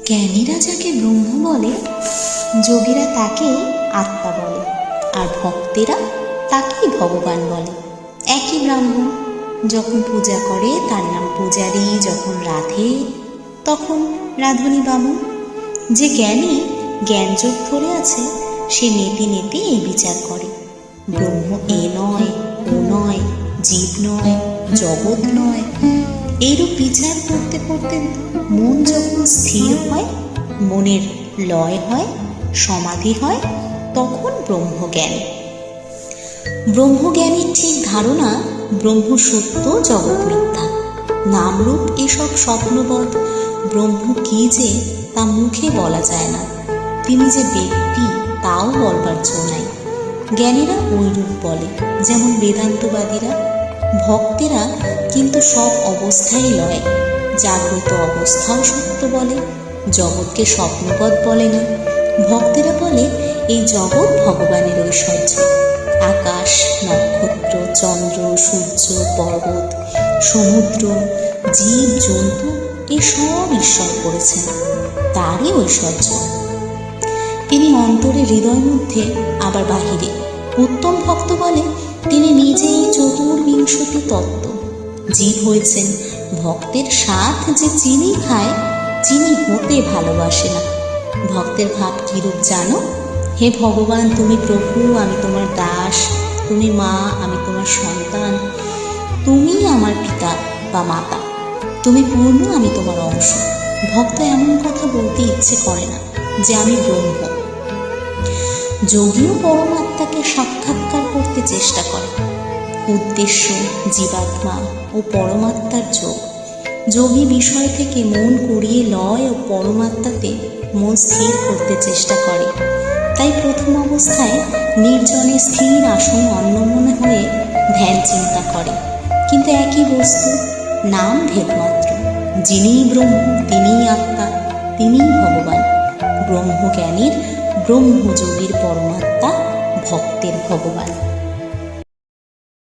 জ্ঞানীরা যাকে ব্রহ্ম বলে, যোগীরা তাকে আত্মা বলে, আর ভক্তেরা তাকেই ভগবান বলে। একই ব্রাহ্মণ যখন পূজা করে তার নাম পূজারী, যখন রাধে তখন রাধুনী বামুন। যে জ্ঞানী জ্ঞানযোগ ধরে আছে সে নেতি নেতি এই বিচার করে, ব্রহ্ম এ নয়, ও নয়, জীব নয়, জগৎ নয়। এইরূপ বিচার করতে করতে মন যখন স্থির হয়, মনের লয় হয়, সমাধি হয়, তখন ব্রহ্মজ্ঞান। ব্রহ্মজ্ঞানের ঠিক ধারণা ব্রহ্ম সত্য, জগৎ মিথ্যা, নামরূপ এসব স্বপ্নবৎ। ব্রহ্ম কি যে তা মুখে বলা যায় না, তিনি যে ব্যক্তি তাও বলবার জো নাই। জ্ঞানীরা ঐরূপ বলে, যেমন বেদান্তবাদীরা। ভক্তেরা কিন্তু সব অবস্থাই লয়, জাগ্রত অবস্থাও সত্য বলে, জগৎকে স্বপ্নবৎ বলে না। ভক্তেরা বলে এই জগৎ ভগবানের ঐশ্বর্য, আকাশ, নক্ষত্র, চন্দ্র, সূর্য, পর্বত, সমুদ্র, জীব জন্তু এসব ঈশ্বর করেছেন, তারই ঐশ্বর্য। তিনি অন্তরে, হৃদয় মধ্যে, আবার বাহিরে। উত্তম ভক্ত বলে তিনি নিজেই চতুর্বিংশতি তত্ত্ব। জীব হয়েছেন ভক্তের স্বাদ, যে চিনি খায় চিনি হতে ভালোবাসে না। ভক্তের ভাব কিরূপ জানো? হে ভগবান, তুমি প্রভু, আমি তোমার দাস, তুমি মা, আমি তোমার সন্তান, তুমি আমার পিতা বা মাতা, তুমি পূর্ণ, আমি তোমার অংশ। ভক্ত এমন কথা বলতে ইচ্ছে করে না যে আমি ব্রহ্ম। যোগীও পরমাত্মাকে সাক্ষাৎকার করতে চেষ্টা করে। উদ্দেশ্য জীবাত্মা ও পরমাত্মার যোগ। যোগী বিষয় থেকে মন করিয়ে লয় ও পরমাত্মাতে মন স্থির করতে চেষ্টা করে। তাই প্রথম অবস্থায় নির্জনে স্থির আসনে অন্যমনে হয়ে ধ্যান চিন্তা করে, কিন্তু একই বস্তু, নাম ভেদমাত্র। যিনিই ব্রহ্ম, তিনিই আত্মা, তিনিই ভগবান। ব্রহ্মজ্ঞানীর ব্রহ্মযোগীর পরমাত্মা, ভক্তের ভগবান।